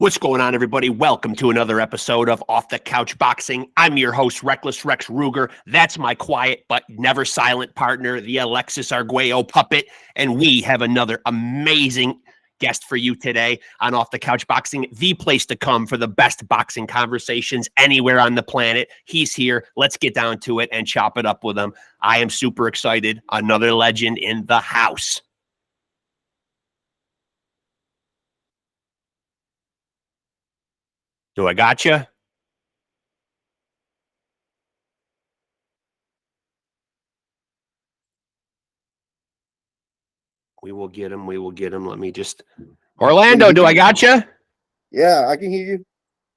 What's going on, everybody? Welcome to another episode of Off the Couch Boxing. I'm your host, Reckless Rex Ruger. That's my quiet but never silent partner, the Alexis Arguello puppet. And we have another amazing guest for you today on Off the Couch Boxing, the place to come for the best boxing conversations anywhere on the planet. He's here. Let's get down to it and chop it up with him. I am super excited. Another legend in the house. Do I gotcha? We will get him. We will get him. Let me just... Orlando, do I gotcha? Yeah, I can hear you.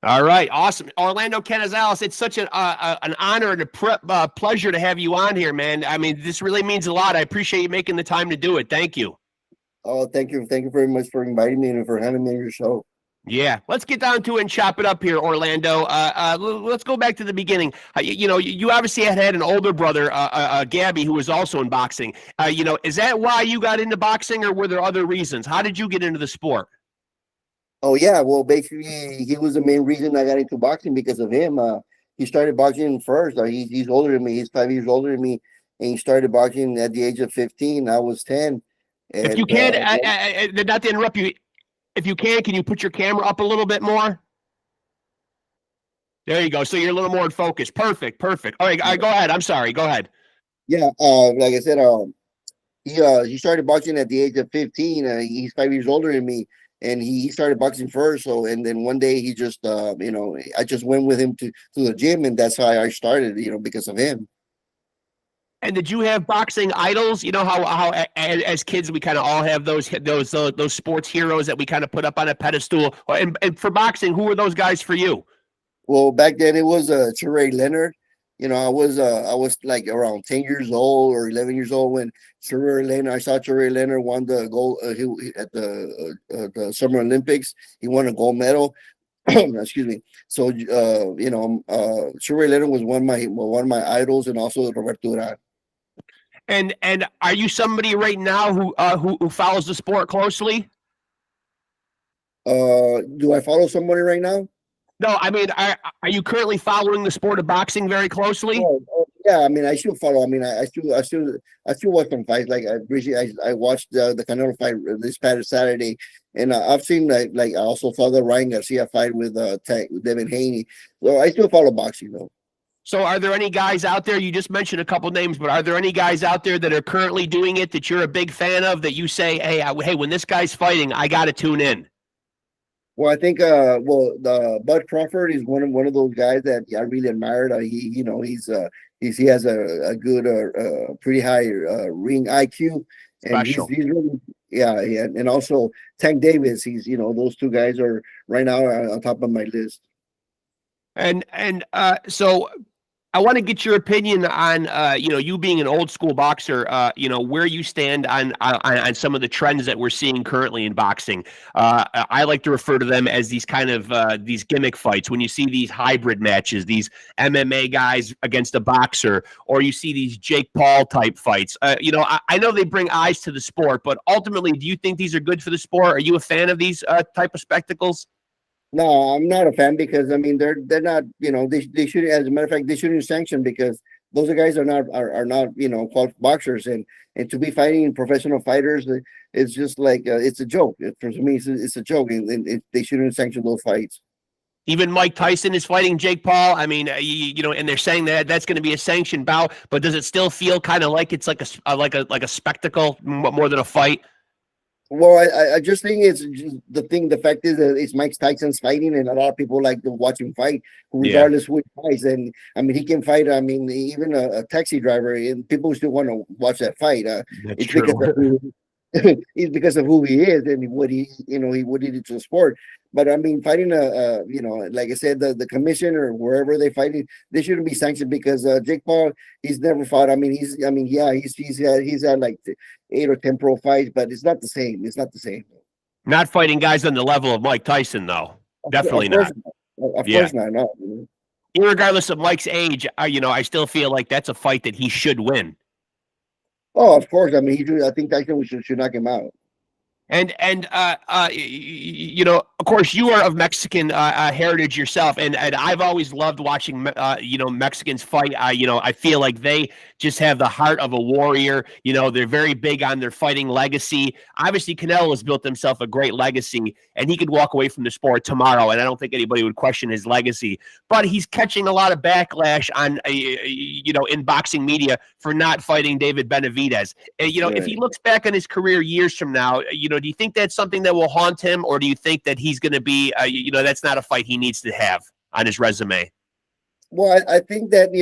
All right. Awesome. Orlando Canizales, it's such an honor and a pleasure to have you on here, man. I mean, this really means a lot. I appreciate you making the time to do it. Thank you. Oh, thank you. Thank you very much for inviting me and for having me on your show. Yeah, let's get down to it and chop it up here, Orlando. Let's go back to the beginning. You obviously had an older brother, Gabby, who was also in boxing. Is that why you got into boxing, or were there other reasons? How did you get into the sport? Oh, yeah. Well, basically, he was the main reason I got into boxing because of him. He started boxing first. He's older than me. He's 5 years older than me. And he started boxing at the age of 15. I was 10. And, if you can, not to interrupt you, if you can you put your camera up a little bit more? There you go. So you're a little more in focus. Perfect. All right, go ahead. I'm sorry. Go ahead. Yeah, like I said, he started boxing at the age of 15. He's 5 years older than me, and he started boxing first. So, and then one day he just, I just went with him to the gym, and that's how I started, because of him. And did you have boxing idols? You know how as kids we kind of all have those sports heroes that we kind of put up on a pedestal. And for boxing, who were those guys for you? Well, back then it was Ray Leonard. I was like around 10 years old or 11 years old when Ray Leonard. I saw Ray Leonard won the gold at the Summer Olympics. He won a gold medal. Excuse me. So Ray Leonard was one of my idols, and also Roberto Duran. And are you somebody right now who follows the sport closely? Do I follow somebody right now? No, I mean, are you currently following the sport of boxing very closely? Oh, yeah. I mean, I still follow. I mean, I still watch some fights. Like I watched the Canelo fight this past Saturday, and I've seen like I also saw the Ryan Garcia fight with Devin Haney. So I still follow boxing though. So are there any guys out there, you just mentioned a couple names, but are there any guys out there that are currently doing it that you're a big fan of, that you say, hey, when this guy's fighting, I got to tune in? Well, I think the Bud Crawford is one of those guys that I really admired. He has a good pretty high ring IQ, and he's really, yeah, and also Tank Davis. He's those two guys are right now on top of my list. And so I want to get your opinion on, you being an old school boxer, where you stand on some of the trends that we're seeing currently in boxing. I like to refer to them as these kind of these gimmick fights. When you see these hybrid matches, these MMA guys against a boxer, or you see these Jake Paul type fights. I know they bring eyes to the sport, but ultimately, do you think these are good for the sport? Are you a fan of these type of spectacles? No, I'm not a fan because I mean they're not they should, as a matter of fact, they shouldn't sanction because those guys are not qualified boxers, and to be fighting professional fighters, it's just like it's a joke. For me, it's a joke, and they shouldn't sanction those fights. Even Mike Tyson is fighting Jake Paul. I mean, and they're saying that that's going to be a sanctioned bout, but does it still feel kind of like it's like a spectacle more than a fight? Well, I just think it's just the fact is that it's Mike Tyson's fighting, and a lot of people like to watch him fight, regardless who he fights. And I mean, he can fight. I mean, even a taxi driver, and people still want to watch that fight. That's true. It's because of who he is and what he did to the sport. But I mean, fighting like I said, the commission or wherever they fighting, they shouldn't be sanctioned because Jake Paul, he's never fought. I mean, he's had like 8 or 10 pro fights, but it's not the same. It's not the same. Not fighting guys on the level of Mike Tyson, though. Definitely not. Of course not. No. Regardless of Mike's age, I still feel like that's a fight that he should win. Oh, of course. I mean, I think Tyson should knock him out. You know, of course, you are of Mexican heritage yourself, and I've always loved watching you know, Mexicans fight. You know, I feel like they just have the heart of a warrior. You know, they're very big on their fighting legacy. Obviously, Canelo has built himself a great legacy, and he could walk away from the sport tomorrow, and I don't think anybody would question his legacy. But he's catching a lot of backlash on you know, in boxing media for not fighting David Benavidez. You know, if he Right. looks back on his career years from now, you know, do you think that's something that will haunt him, or do you think that he's going to be, you know, that's not a fight he needs to have on his resume? Well, I think that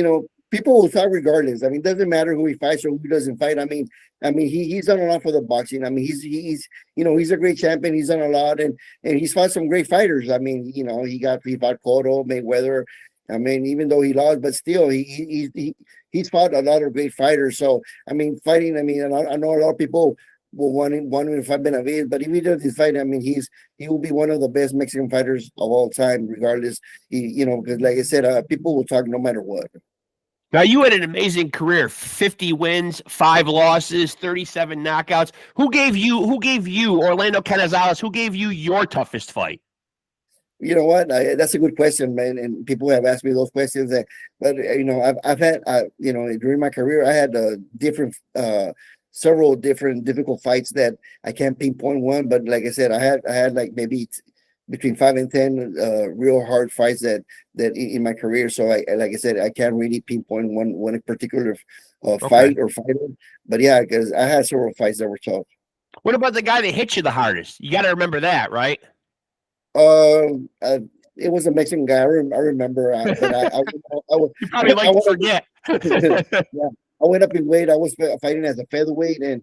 people will fight regardless. I mean, it doesn't matter who he fights or who doesn't fight. I mean, he's done a lot for the boxing. I mean, he's he's a great champion. He's done a lot, and he's fought some great fighters. I mean, he fought Cotto, Mayweather. I mean, even though he lost, but still he's fought a lot of great fighters. So I mean, fighting. I mean, I know a lot of people will want him to fight Benavides, but if he doesn't fight, I mean, he will be one of the best Mexican fighters of all time, regardless. Because like I said, people will talk no matter what. Now, you had an amazing career: 50 wins, 5 losses, 37 knockouts. Who gave you Orlando Canizales? Who gave you your toughest fight? You know what? That's a good question, man. And people have asked me those questions. But I've had, during my career, I had several different difficult fights that I can't pinpoint one. But like I said, I had like maybe between 5 and 10 real hard fights that in my career. So like I said, I can't really pinpoint one particular Okay. fight or fighter. But yeah, because I had several fights that were tough. What about the guy that hit you the hardest? You got to remember that, right? Um, uh, it was a Mexican guy. I remember, but You probably I like to went forget. yeah, I went up in weight. I was fighting as a featherweight, and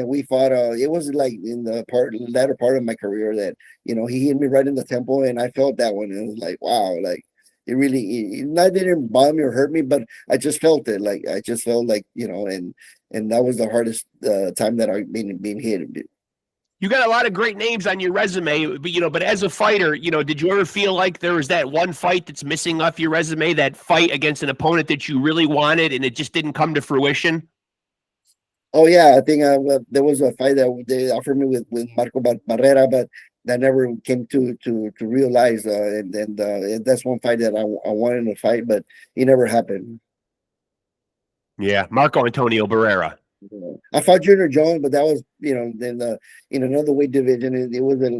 we fought. It was like in the latter part of my career that he hit me right in the temple, and I felt that one. And it was like, wow, like it really, not didn't bother me or hurt me, but I just felt it. Like I just felt like and that was the hardest time that I've been hit. You got a lot of great names on your resume, but but as a fighter, did you ever feel like there was that one fight that's missing off your resume, that fight against an opponent that you really wanted and it just didn't come to fruition? Oh yeah, I think there was a fight that they offered me with Marco Barrera, but that never came to realize. And that's one fight that I wanted to fight, but it never happened. Yeah, Marco Antonio Barrera. I fought Junior Jones, but that was in in another weight division. It was a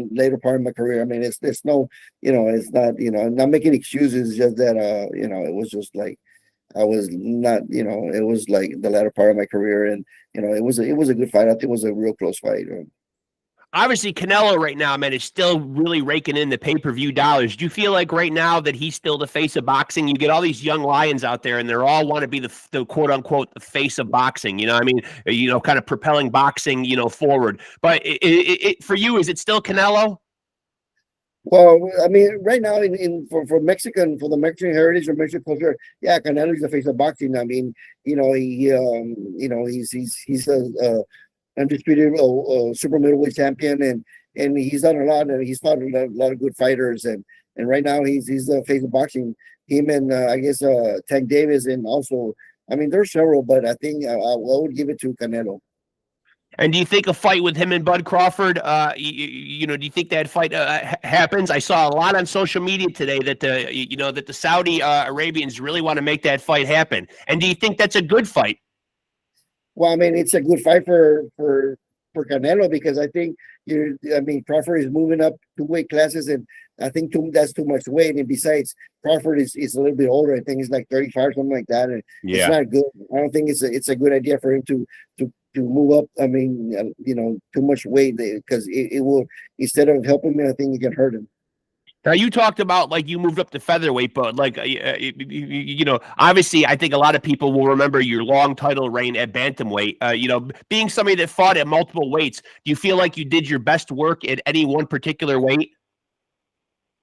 later part of my career. I mean, it's no, it's not, I'm not making excuses. It's just that it was just like I was not, it was like the latter part of my career, and it was a good fight. I think it was a real close fight. Obviously, Canelo right now, man, is still really raking in the pay-per-view dollars. Do you feel like right now that he's still the face of boxing? You get all these young lions out there, and they're all want to be the quote-unquote the face of boxing. I mean, kind of propelling boxing, forward. But for you, is it still Canelo? Well, I mean, right now for the Mexican heritage or Mexican culture, yeah, Canelo is the face of boxing. I mean, he's a undisputed super middleweight champion, and he's done a lot, and he's fought a lot of good fighters, and right now he's the face of boxing. Him and I guess Tank Davis, and also, I mean, there's several, but I think I would give it to Canelo. And do you think a fight with him and Bud Crawford, do you think that fight happens? I saw a lot on social media today that the Saudi Arabians really want to make that fight happen. And do you think that's a good fight? Well, I mean, it's a good fight for Canelo, because I think I mean, Crawford is moving up 2 weight classes, and I think that's too much weight. And besides, Crawford is a little bit older. I think he's like 35, something like that, and it's Yeah. not good. I don't think it's a good idea for him to move up. I mean, too much weight, because it will, instead of helping him, I think it can hurt him. Now, you talked about like you moved up to featherweight, but like obviously, I think a lot of people will remember your long title reign at bantamweight. Being somebody that fought at multiple weights, do you feel like you did your best work at any one particular weight?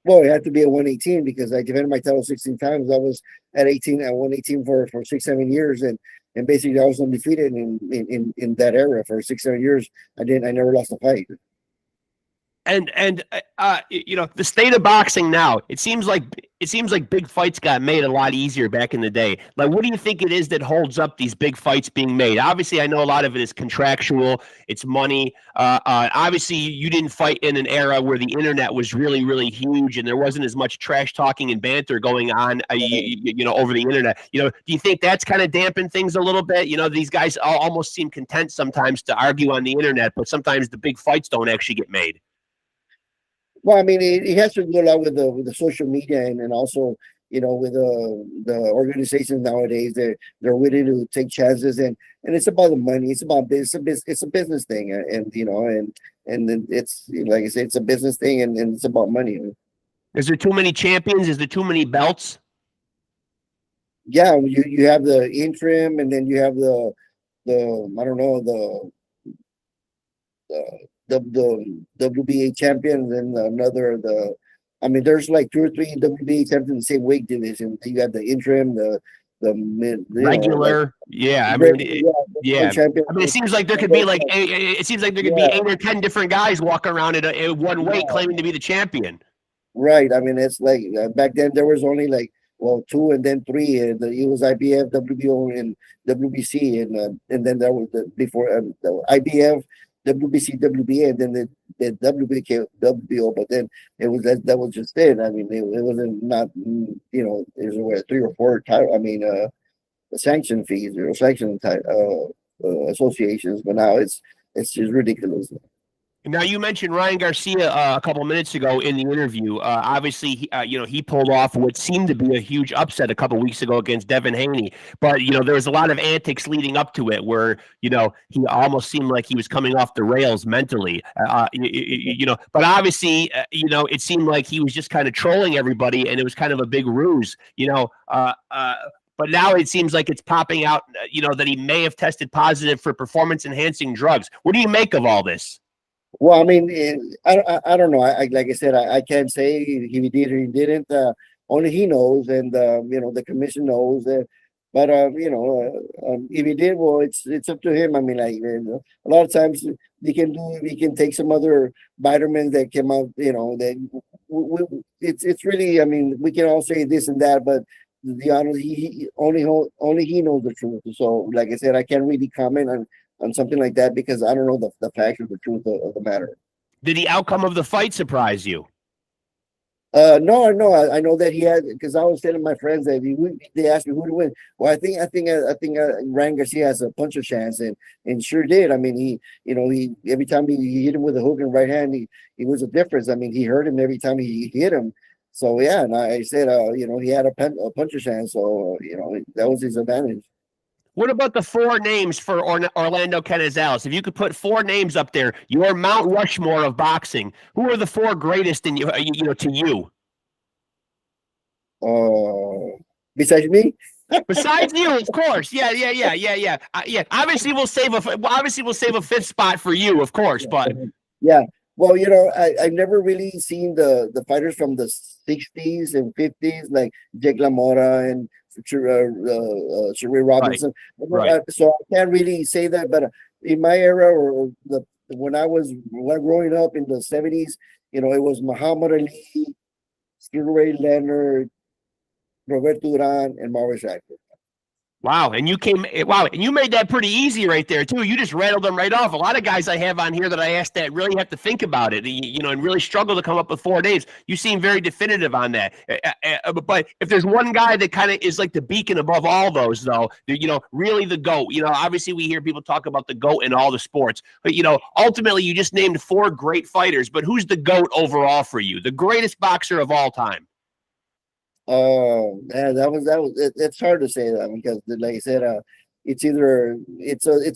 Well, it had to be at 118, because I defended my title 16 times. I was at 118 for 6, 7 years, and basically I was undefeated in that era for 6, 7 years. I never lost a fight. And the state of boxing now, it seems like it seems like big fights got made a lot easier back in the day. Like, what do you think it is that holds up these big fights being made? Obviously, I know a lot of it is contractual. It's money. Obviously, you didn't fight in an era where the internet was really, really huge, and there wasn't as much trash talking and banter going on, over the internet. Do you think that's kind of dampened things a little bit? These guys almost seem content sometimes to argue on the internet, but sometimes the big fights don't actually get made. Well, I mean, it has to do a lot with the social media, and also, with the organizations nowadays. They're willing to take chances, and it's about the money. It's about business. It's a business thing, and then it's, like I said, it's a business thing, and it's about money. Is there too many champions? Is there too many belts? Yeah, you have the interim, and then you have the I don't know, the WBA champion, and another, I mean, there's like 2 or 3 WBA champions in the same weight division. You have the interim, the mid, regular, yeah. I mean, yeah. champion. I mean, it seems like there could be like it seems like there could be 8 or 10 different guys walking around at one weight claiming to be the champion. Right. I mean, it's like back then there was only like, well, 2 and then 3. And it was IBF, WBO, and WBC, and then there was before the IBF, WBC, WBA, and then the WBO. But then that was just it. I mean, it wasn't not there's what, 3 or 4 sanction fees or sanction associations, but now it's just ridiculous. Now, you mentioned Ryan Garcia a couple of minutes ago in the interview. Obviously, he pulled off what seemed to be a huge upset a couple of weeks ago against Devin Haney. But, there was a lot of antics leading up to it where, he almost seemed like he was coming off the rails mentally. But obviously, it seemed like he was just kind of trolling everybody, and it was kind of a big ruse, But now it seems like it's popping out, that he may have tested positive for performance-enhancing drugs. What do you make of all this? Well, I mean, I don't know. Like I said, I can't say if he did or he didn't. Only he knows, and the commission knows. But if he did, well, it's up to him. I mean, like, a lot of times he can take some other vitamins that came out. It's really. I mean, we can all say this and that, but the honest, only he knows the truth. So, like I said, I can't really comment on something like that because I don't know the facts or the truth of the matter. Did the outcome of the fight surprise you? No. I know that he had, because I was telling my friends that they asked me who to win. Well, I think Ryan Garcia has a puncher chance, and sure did. I mean, he every time he hit him with a hook and right hand, he was a difference. I mean, he hurt him every time he hit him. So yeah, and I said, he had a puncher chance, so that was his advantage. What about the 4 names for Orlando Canizales? If you could put 4 names up there, your Mount Rushmore of boxing, who are the 4 greatest to you? Besides me? Besides you, of course. Yeah. Obviously, we'll save a 5th spot for you, of course. But yeah. Well, I've never really seen the fighters from the 60s and 50s, like Jake LaMotta and Sheree Robinson. Right. So I can't really say that, but in my era, or when I was growing up in the 70s, it was Muhammad Ali, Sugar Leonard, Roberto Duran, and Maurice Ashford. Wow, and you made that pretty easy right there too. You just rattled them right off. A lot of guys I have on here that I asked that really have to think about it, and really struggle to come up with 4 names. You seem very definitive on that. But if there's one guy that kind of is like the beacon above all those, though, really the GOAT. Obviously we hear people talk about the GOAT in all the sports, but ultimately you just named 4 great fighters. But who's the GOAT overall for you? The greatest boxer of all time? Man, it's hard to say that because, like I said, it's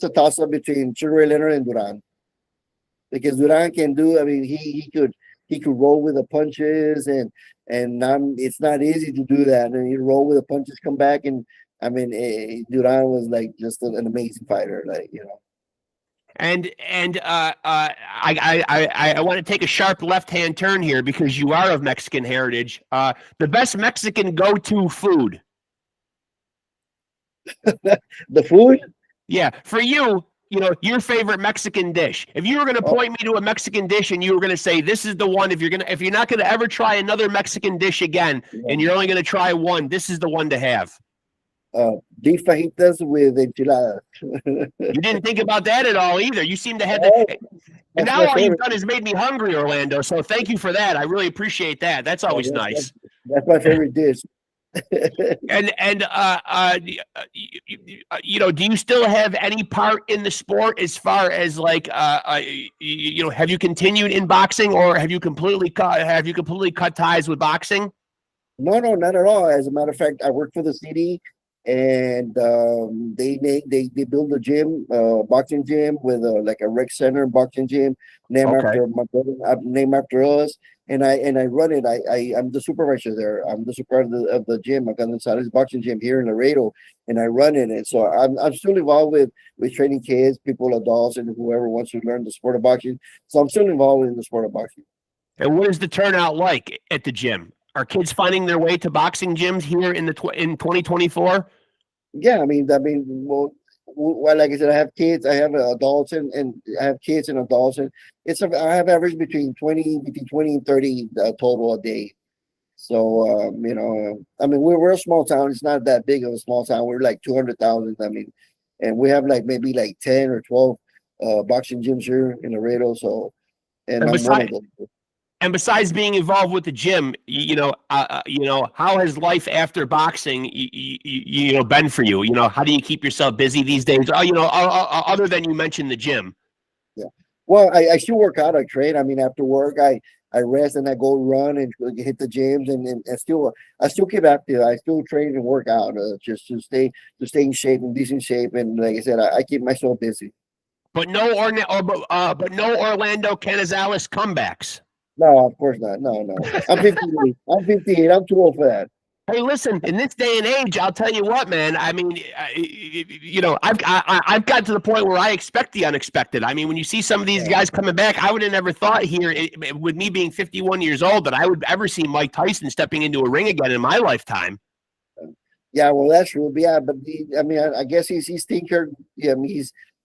a toss up between Sugar Leonard and Duran, because Duran can do. I mean, he could roll with the punches, and it's not easy to do that. And he roll with the punches, come back, and I mean, Duran was like just an amazing fighter, And I want to take a sharp left-hand turn here because you are of Mexican heritage. The best Mexican go-to food. The food? Yeah, for you, your favorite Mexican dish. If you were going to Oh, point me to a Mexican dish and you were going to say this is the one, if you're not going to ever try another Mexican dish again, yeah. and you're only going to try one, this is the one to have. Beef fajitas with enchiladas. You didn't think about that at all either. You seem to have Oh, the. And that's now my all you've favorite. done is made me hungry, Orlando. So thank you for that. I really appreciate that. That's Yeah, always nice. that's my favorite dish. And do you still have any part in the sport as far as like have you continued in boxing, or have you completely cut ties with boxing? No, no, not at all. As a matter of fact, I work for the city, and they build a gym, boxing gym with like a rec center boxing gym, named Okay. after my brother, named after us. And I run it. I'm the supervisor there. I'm the supervisor of the gym, Gonzalez boxing gym here in Laredo, and I run it. And so I'm still involved with training kids, people, adults, and whoever wants to learn the sport of boxing. So I'm still involved in the sport of boxing. And what is the turnout like at the gym? Are kids finding their way to boxing gyms here in 2024? Yeah, well, like I said, I have kids, I have adults, and I have kids and adults, and I have average between 20 and 30 total a day. So we're a small town. It's not that big of a small town. We're like 200,000. And we have like maybe like 10 or 12 boxing gyms here in Laredo. So, and And I'm one besides, of them. and besides being involved with the gym, how has life after boxing, been for you? How do you keep yourself busy these days? Other than you mentioned the gym. Yeah. Well, I still work out. I train. After work, I rest and I go run and hit the gyms, and I still keep active. I still train and work out just to stay in shape and decent shape. And like I said, I keep myself busy. But no Orlando Canizales comebacks. No, of course not. No, no. I'm 58. I'm 58. I'm too old for that. Hey, listen, in this day and age, I'll tell you what, man. I mean, I've got to the point where I expect the unexpected. I mean, when you see some of these Yeah. guys coming back, I would have never thought here, with me being 51 years old, that I would ever see Mike Tyson stepping into a ring again in my lifetime. Yeah, well, that's true. But yeah, but I guess he's taking care. Yeah,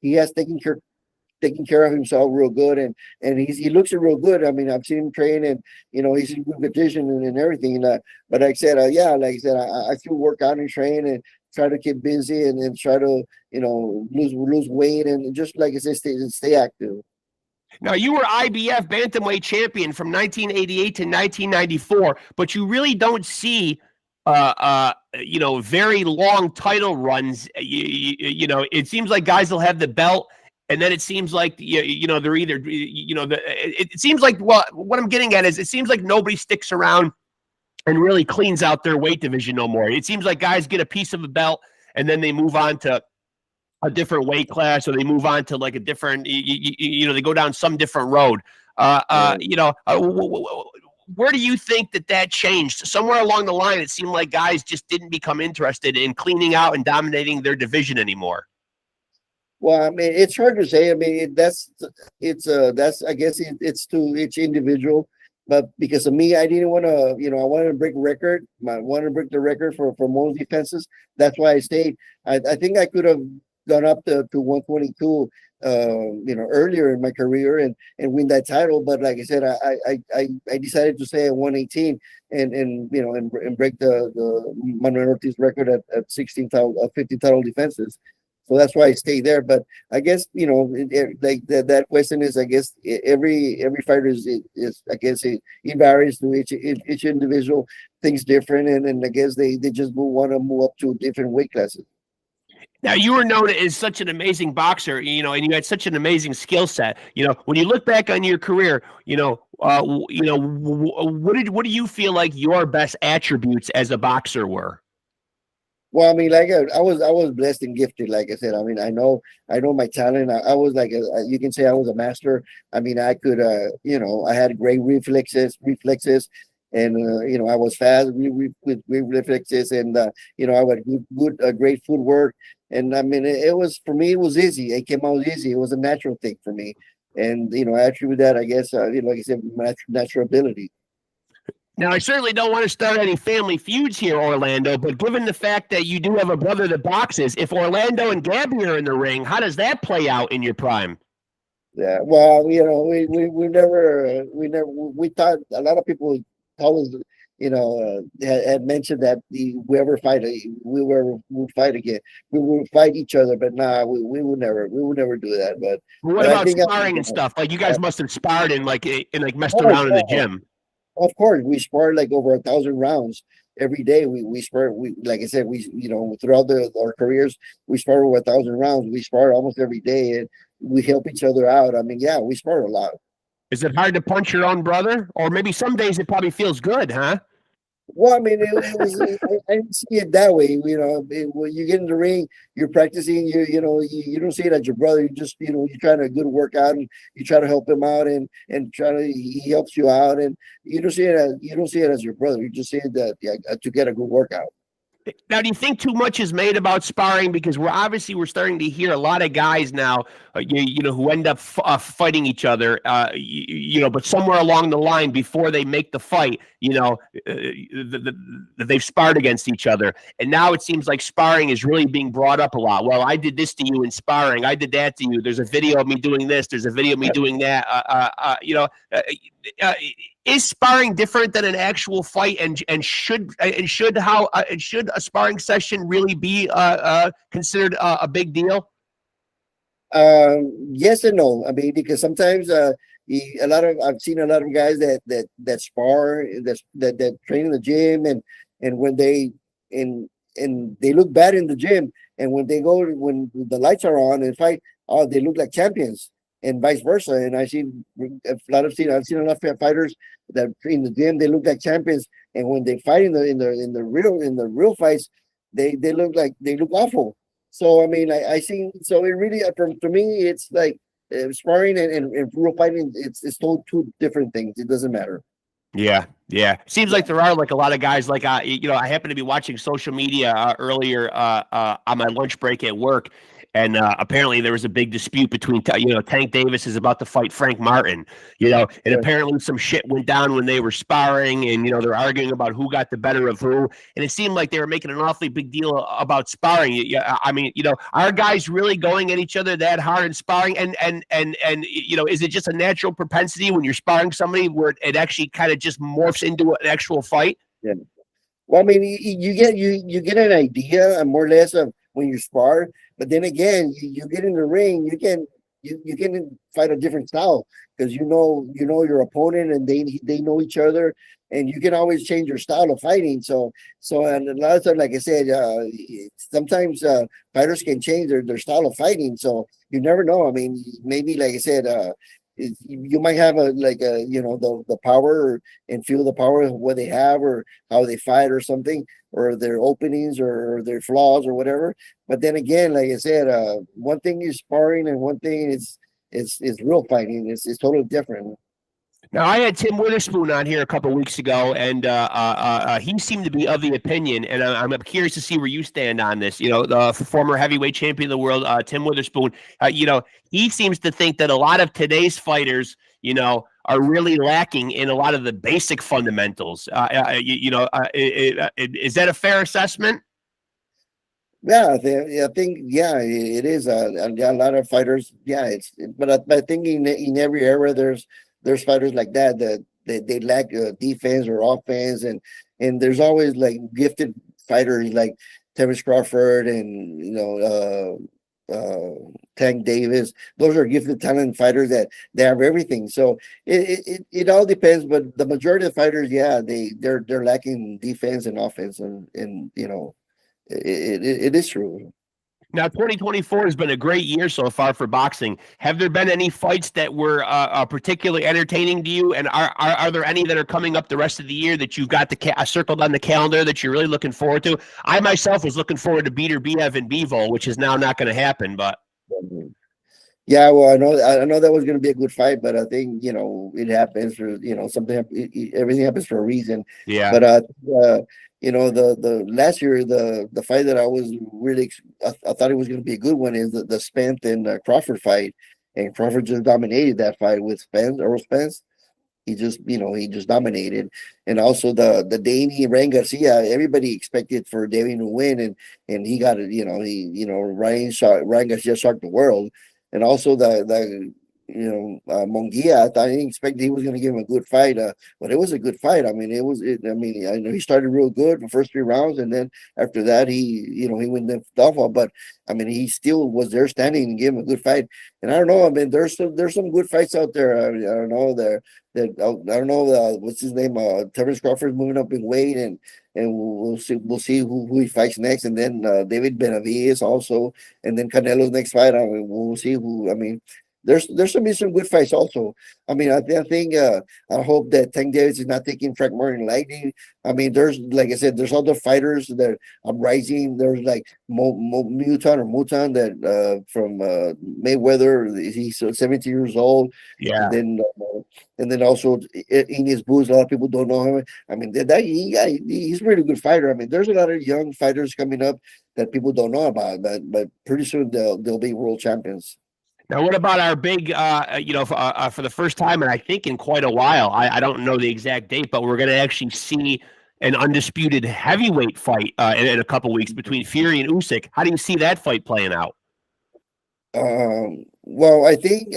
he has taking care of himself real good, and he looks real good. I've seen him train, and he's in good condition and everything. But like I said, I still work out and train and try to keep busy and try to lose weight and just like I said, stay active. Now, you were IBF bantamweight champion from 1988 to 1994, but you really don't see, very long title runs. It seems like guys will have the belt, and then it seems like they're either it seems like, well, what I'm getting at is it seems like nobody sticks around and really cleans out their weight division no more. It seems like guys get a piece of a belt and then they move on to a different weight class, or they move on to like a different, they go down some different road. Yeah. Where do you think that changed? Somewhere along the line, it seemed like guys just didn't become interested in cleaning out and dominating their division anymore. Well, it's hard to say. That's I guess it's to each individual. But because of me, I didn't want to, I wanted to break record. I wanted to break the record for most defenses. That's why I stayed. I think I could have gone up to 122, earlier in my career and win that title. But like I said, I decided to stay at 118 and break the Manuel Ortiz record at 15 title defenses. So that's why I stay there. But I guess like that question is, I guess every fighter is I guess it varies to each individual, things different, and I guess they just want to move up to different weight classes. Now, you were known as such an amazing boxer, and you had such an amazing skill set. When you look back on your career, what do you feel like your best attributes as a boxer were? Well, like I was blessed and gifted. Like I said, I know my talent. I was like you can say I was a master. I could, I had great reflexes, and I was fast with reflexes, and I had great footwork. And it was for me. It was easy. It came out easy. It was a natural thing for me, and I attribute that, I guess, like I said, natural ability. Now, I certainly don't want to start any family feuds here, Orlando, but given the fact that you do have a brother that boxes, if Orlando and Gabby are in the ring, how does that play out in your prime? Yeah, well, we thought a lot of people told us, had mentioned that we ever fight, we fight again, we would fight each other, but nah, we would never do that. What But I about think, sparring and stuff? Like you guys must have sparred and like messed oh around in the yeah, gym. of course, we sparred like over 1,000 rounds every day. We spar. We like I said, throughout our careers, we spar over 1,000 rounds. We spar almost every day, and we help each other out. I mean, yeah, we spar a lot. Is it hard to punch your own brother? Or maybe some days it probably feels good, huh? Well, I mean, it was. I didn't see it that way. When you get in the ring, you're practicing. You don't see it as your brother. You just, you're trying to good work out, and you try to help him out, and he helps you out, and you don't see it as your brother. You just see it that, yeah, to get a good workout. Now, do you think too much is made about sparring? Because we're starting to hear a lot of guys now, who end up fighting each other, but somewhere along the line before they make the fight, they've sparred against each other, and now it seems like sparring is really being brought up a lot. Well, I did this to you in sparring. I did that to you. There's a video of me doing this. There's a video of me doing that. Uh, is sparring different than an actual fight, and should a sparring session really be considered a big deal? Yes and no. I mean, because sometimes I've seen a lot of guys that spar, that train in the gym, and when and they look bad in the gym, and when the lights are on and fight, oh, they look like champions, and vice versa. And I've seen a lot of fighters that in the gym they look like champions, and when they fight in the real fights, they look awful. So I mean, I see. So it really, to me, it's like sparring and real fighting. It's two different things. It doesn't matter. Yeah, yeah. Seems Yeah. like there are like a lot of guys like I happen to be watching social media earlier on my lunch break at work, and apparently there was a big dispute between Tank Davis is about to fight Frank Martin, and Yeah. apparently some shit went down when they were sparring, and they're arguing about who got the better of who, and it seemed like they were making an awfully big deal about sparring. Yeah, I mean, are guys really going at each other that hard in sparring, and is it just a natural propensity when you're sparring somebody where it actually kind of just morphs into an actual fight? Yeah. Well, I mean, you get an idea, more or less, of when you spar, but then again, you get in the ring, you can fight a different style, because your opponent, and they know each other, and you can always change your style of fighting. And a lot of times, like I said, sometimes fighters can change their style of fighting. So you never know. I mean, maybe, like I said, you might have the power, and feel the power of what they have, or how they fight, or something, or their openings, or their flaws, or whatever. But then again, like I said, one thing is sparring, and one thing is real fighting. It's totally different. Now, I had Tim Witherspoon on here a couple of weeks ago, and he seemed to be of the opinion, and I'm curious to see where you stand on this. The former heavyweight champion of the world, Tim Witherspoon, he seems to think that a lot of today's fighters, are really lacking in a lot of the basic fundamentals. Is that a fair assessment? Yeah, I think, yeah, it is. A lot of fighters, yeah. But I think in every era there's fighters like that they lack defense or offense, and there's always like gifted fighters like Terence Crawford, and Tank Davis. Those are gifted, talent fighters that they have everything. So it all depends, but the majority of fighters, yeah, they're lacking defense and offense, and it is true. Now, 2024 has been a great year so far for boxing. Have there been any fights that were particularly entertaining to you? And are there any that are coming up the rest of the year that you've got circled on the calendar that you're really looking forward to? I myself was looking forward to Beater Biev and Bivol, which is now not going to happen. But Yeah, well, I know that was going to be a good fight, but I think it happens for something. Everything happens for a reason. yeah, But the last year, the fight that I was really, I thought it was going to be a good one, is the Spence and Crawford fight, and Crawford just dominated that fight with Spence, Earl Spence. he just, he just dominated. And also the Danny Ryan Garcia, everybody expected for Danny to win, and he got it. Ryan Garcia shocked the world. And also the Mongia, I didn't expect he was going to give him a good fight, but it was a good fight. I mean, I mean, I know he started real good the first 3 rounds, and then after that, he went the off. But I mean, he still was there standing and gave him a good fight. And I don't know. I mean, there's some good fights out there. I don't know I don't know what's his name. Terrence Crawford's moving up in weight, and we'll see who he fights next, and then David Benavides also, and then Canelo's next fight. I mean, we'll see who. I mean, there's some good fights also. I mean, I think I hope that Tank Davis is not taking Frank Martin lightly. I mean, there's, like I said, there's other fighters that are rising. There's like Mutan that from Mayweather. He's 17 years old, and Yeah. then also in his boots, a lot of people don't know him. I mean, he's a really good fighter. I mean, there's a lot of young fighters coming up that people don't know about, but pretty soon they'll be world champions. Now, what about our big, for the first time, and I think in quite a while, I don't know the exact date, but we're going to actually see an undisputed heavyweight fight in a couple weeks between Fury and Usyk. How do you see that fight playing out? Well, I think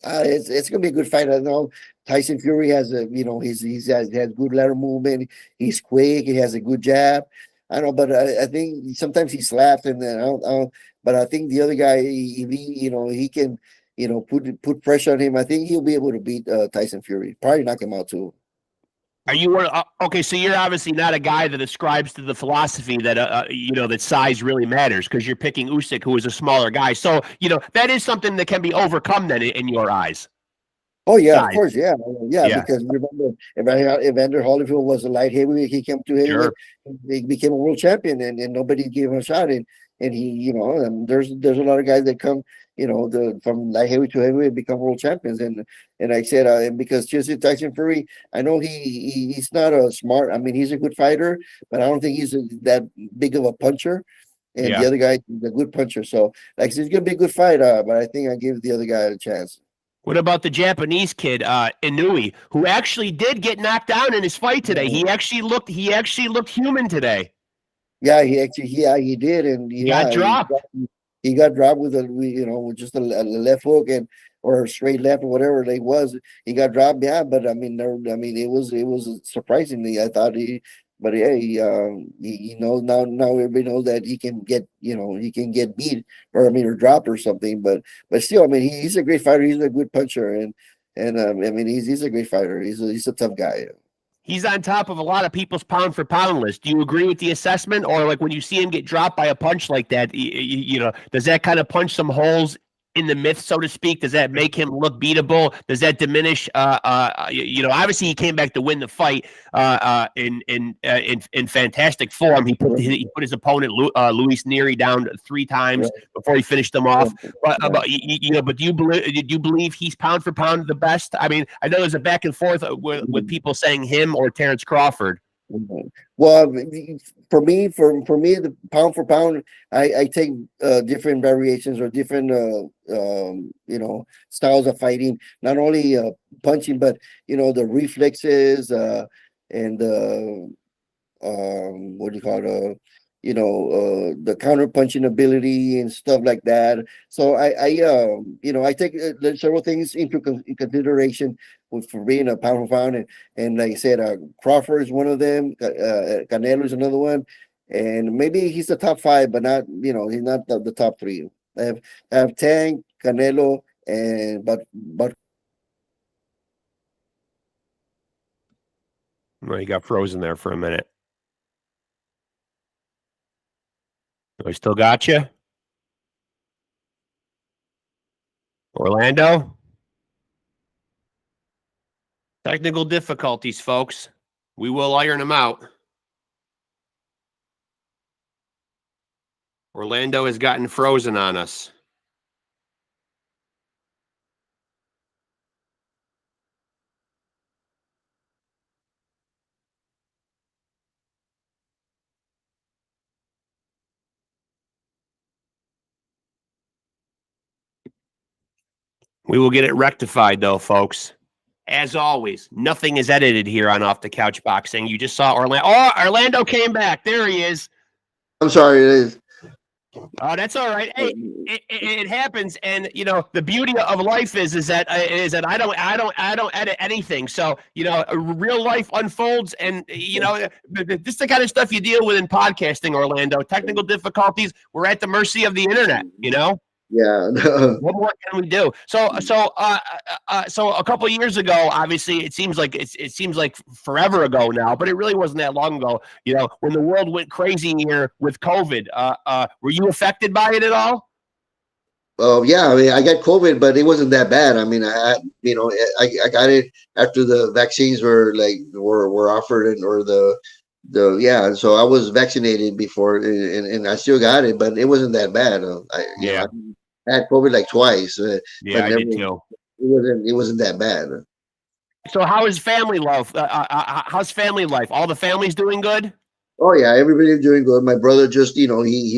it's gonna be a good fight. I know Tyson Fury has has good lateral movement. He's quick. He has a good jab. I don't know, but I think sometimes he slaps, and then but I think the other guy, he can, put pressure on him. I think he'll be able to beat Tyson Fury. Probably knock him out too. Are you okay? So you're obviously not a guy that ascribes to the philosophy that that size really matters, because you're picking Usyk, who is a smaller guy. So that is something that can be overcome then in your eyes. Oh yeah, of Size, course, yeah, yeah. yeah, Because remember, Evander Holyfield was a light heavyweight. He came to heavyweight, sure, he became a world champion, and nobody gave him a shot. And he, and there's a lot of guys that come, from light heavyweight to heavyweight become world champions. And I said, and because Jesse Tyson Fury, I know he's not a smart. I mean, he's a good fighter, but I don't think he's that big of a puncher. And the yeah. other guy is a good puncher. So like, it's gonna be a good fight. But I think I give the other guy a chance. What about the Japanese kid, Inui, who actually did get knocked down in his fight today? Yeah. He actually looked human today. Yeah, he did, and He got yeah, dropped. he got dropped with just a left hook or a straight left or whatever it was. He got dropped, yeah. But I mean, it was surprisingly. I thought but yeah, he knows now. Everybody knows that he can get beat, or I mean, or dropped or something. But still, I mean, he's a great fighter. He's a good puncher, and I mean, he's a great fighter. He's a tough guy. He's on top of a lot of people's pound for pound list. Do you agree with the assessment, or like when you see him get dropped by a punch like that, does that kind of punch some holes in the myth, so to speak? Does that make him look beatable? Does that diminish? Obviously he came back to win the fight in fantastic form. He put his opponent Luis Nery down 3 times before he finished him off. But do you believe he's pound for pound the best? I mean, I know there's a back and forth with people saying him or Terrence Crawford. Mhm. Well, for me, the pound for pound, I take different variations or different styles of fighting. Not only punching, but the reflexes and what do you call it? The counter punching ability and stuff like that. So I take several things into consideration for being a pound for pound, and like I said, Crawford is one of them. Canelo is another one, and maybe he's the top five, but not he's not the top three. I have Tank, Canelo, and but Well, he got frozen there for a minute. I still got you, Orlando. Technical difficulties, folks. We will iron them out. Orlando has gotten frozen on us. We will get it rectified, though, folks. As always, nothing is edited here on Off the Couch Boxing. You just saw Orlando. Oh, Orlando came back. There he is. I'm sorry. It is. Oh, that's all right. Hey, it happens, and you know the beauty of life is that I don't edit anything. So you know, real life unfolds, and you know this is the kind of stuff you deal with in podcasting, Orlando. Technical difficulties. We're at the mercy of the internet. You know. Yeah. What more can we do? So a couple of years ago, obviously, it seems like forever ago now, but it really wasn't that long ago. You know, when the world went crazy here with COVID, were you affected by it at all? Oh yeah, I mean, I got COVID, but it wasn't that bad. I mean, I got it after the vaccines were offered or the yeah. So I was vaccinated before, and I still got it, but it wasn't that bad. Yeah. I had COVID like twice, Yeah, but I did too. It wasn't that bad. So how is family life? How's family life? All the family's doing good? Oh yeah, everybody's doing good. My brother just, he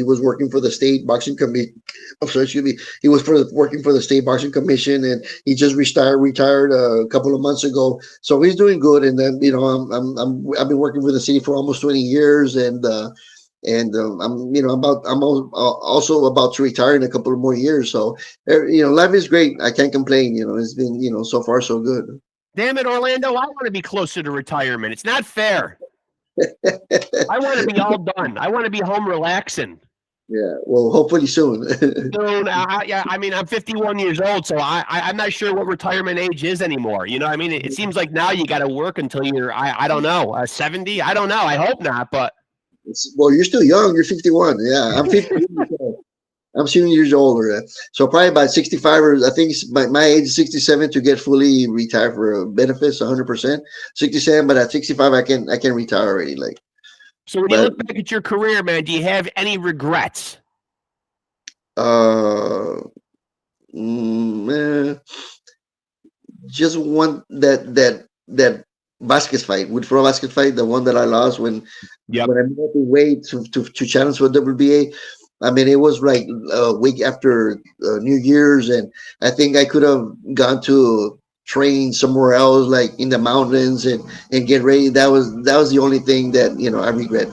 was working for the state boxing committee. I'm sorry, excuse me. He was working for the state boxing commission, and he just retired a couple of months ago. So he's doing good. And then, I've been working for the city for almost 20 years, and I'm also about to retire in a couple of more years. So life is great. I can't complain. It's been so far so good. Damn it, Orlando! I want to be closer to retirement. It's not fair. I want to be all done. I want to be home relaxing. Yeah, well, hopefully soon. Soon, I mean, I'm 51 years old, so I'm not sure what retirement age is anymore. You know, I mean, it seems like now you got to work until you're, I don't know, 70. I don't know. I hope not, but. Well, you're still young. You're 51. Yeah, I'm 50. I'm 7 years older. So probably about 65, or I think my age is 67 to get fully retired for benefits, 100%. 67, but at 65, I can retire already. So when you look back at your career, man, do you have any regrets? Just one that basket fight, with pro basket fight, the one that I lost when I moved up in weight to challenge for WBA. I mean, it was like a week after New Year's, and I think I could have gone to train somewhere else, like in the mountains, and get ready. That was the only thing that I regret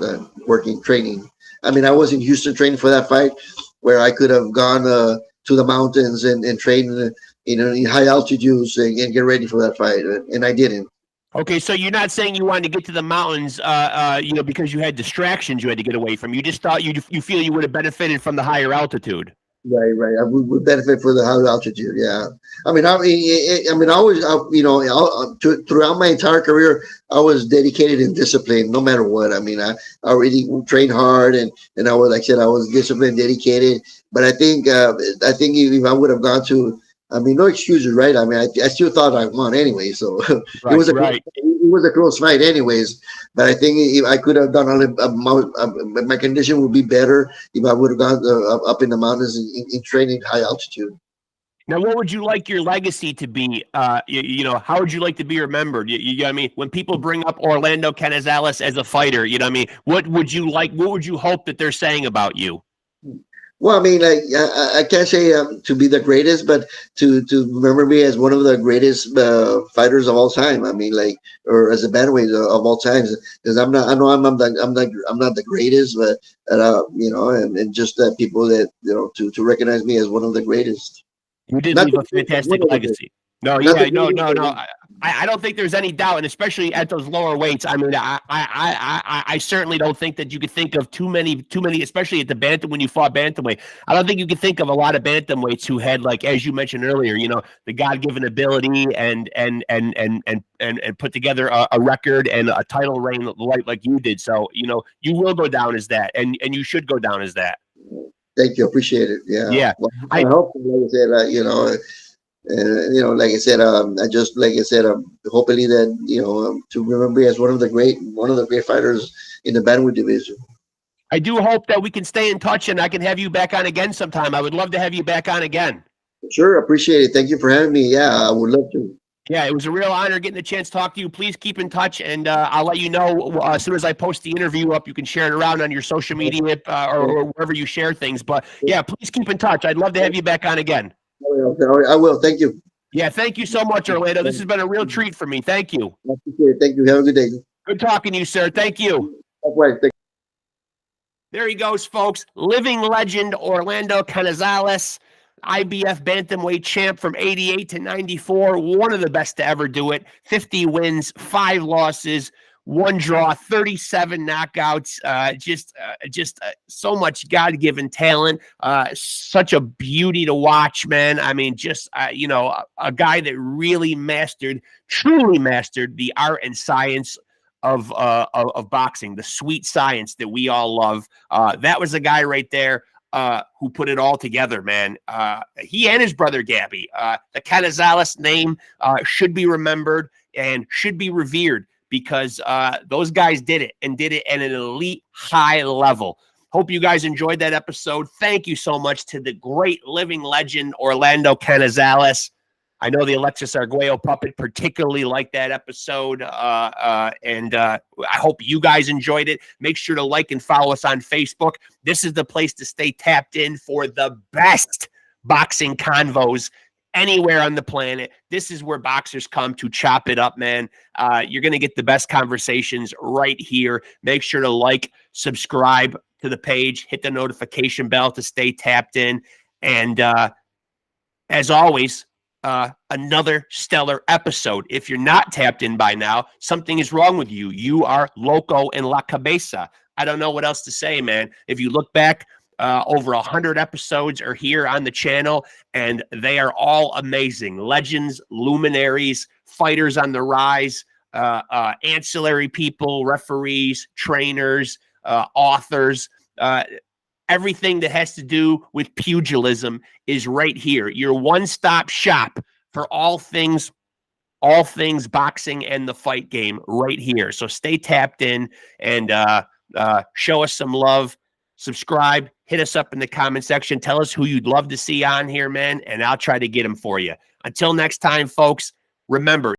training. I mean, I was in Houston training for that fight, where I could have gone to the mountains and train, in high altitudes and get ready for that fight, and I didn't. Okay, so you're not saying you wanted to get to the mountains, because you had distractions you had to get away from. You just thought you feel you would have benefited from the higher altitude. Right. I would benefit for the higher altitude. Yeah. I mean, throughout my entire career, I was dedicated and disciplined, no matter what. I mean, I already trained hard, and I was, like I said, I was disciplined, dedicated. But I think if I would have gone to, I mean, no excuses, right? I mean, I still thought I won anyway, so right, it was a close fight, anyways. But I think if I could have done my condition would be better if I would have gone up in the mountains in training high altitude. Now, what would you like your legacy to be? How would you like to be remembered? You know what I mean? When people bring up Orlando Canizales as a fighter, you know what I mean? What would you like? What would you hope that they're saying about you? Well, I mean, I can't say to be the greatest, but to remember me as one of the greatest fighters of all time. I mean, or as a bantamweight of all times, because I'm not the greatest, but and just that people that to recognize me as one of the greatest. You did leave a fantastic legacy. No. I don't think there's any doubt, and especially at those lower weights. I mean, I certainly don't think that you could think of too many, especially at the bantam when you fought bantamweight. I don't think you could think of a lot of bantamweights who had, like, as you mentioned earlier, the God-given ability and put together a record and a title reign like you did. So you will go down as that, and you should go down as that. Thank you, appreciate it. Yeah. Well, I hope, like I said, like I said, hopefully that to remember as one of the great fighters in the bantamweight division. I do hope that we can stay in touch, and I can have you back on again sometime. I would love to have you back on again. Sure, appreciate it. Thank you for having me. Yeah, I would love to. Yeah, it was a real honor getting the chance to talk to you. Please keep in touch, and I'll let you know as soon as I post the interview up. You can share it around on your social media or wherever you share things. But yeah, please keep in touch. I'd love to have you back on again. I will. Thank you. Yeah, thank you so much, Orlando. This has been a real treat for me. Thank you. Thank you. Have a good day. Good talking to you, sir. Thank you. Likewise. There he goes, folks. Living legend Orlando Canizales, IBF bantamweight champ from 88 to 94. One of the best to ever do it. 50 wins, 5 losses, 1 draw, 37 knockouts. Just so much God-given talent. Such a beauty to watch, man. I mean, just a guy that really truly mastered the art and science of boxing, the sweet science that we all love. That was a guy right there who put it all together, man. He and his brother Gabby. The Canizales name should be remembered and should be revered because those guys did it at an elite high level. Hope you guys enjoyed that episode. Thank you so much to the great living legend Orlando Canizales. I know the Alexis Arguello puppet particularly liked that episode, and I hope you guys enjoyed it. Make sure to like and follow us on Facebook. This is the place to stay tapped in for the best boxing convos anywhere on the planet. This is where boxers come to chop it up, man. You're going to get the best conversations right here. Make sure to like, subscribe to the page, hit the notification bell to stay tapped in. And as always, another stellar episode. If you're not tapped in by now, something is wrong with you. You are loco en la cabeza. I don't know what else to say, man. If you look back, over 100 episodes are here on the channel, and they are all amazing. Legends, luminaries, fighters on the rise, ancillary people, referees, trainers, authors, everything that has to do with pugilism is right here. Your one-stop shop for all things boxing and the fight game right here. So stay tapped in and show us some love. Subscribe, hit us up in the comment section. Tell us who you'd love to see on here, man, and I'll try to get them for you. Until next time, folks, remember,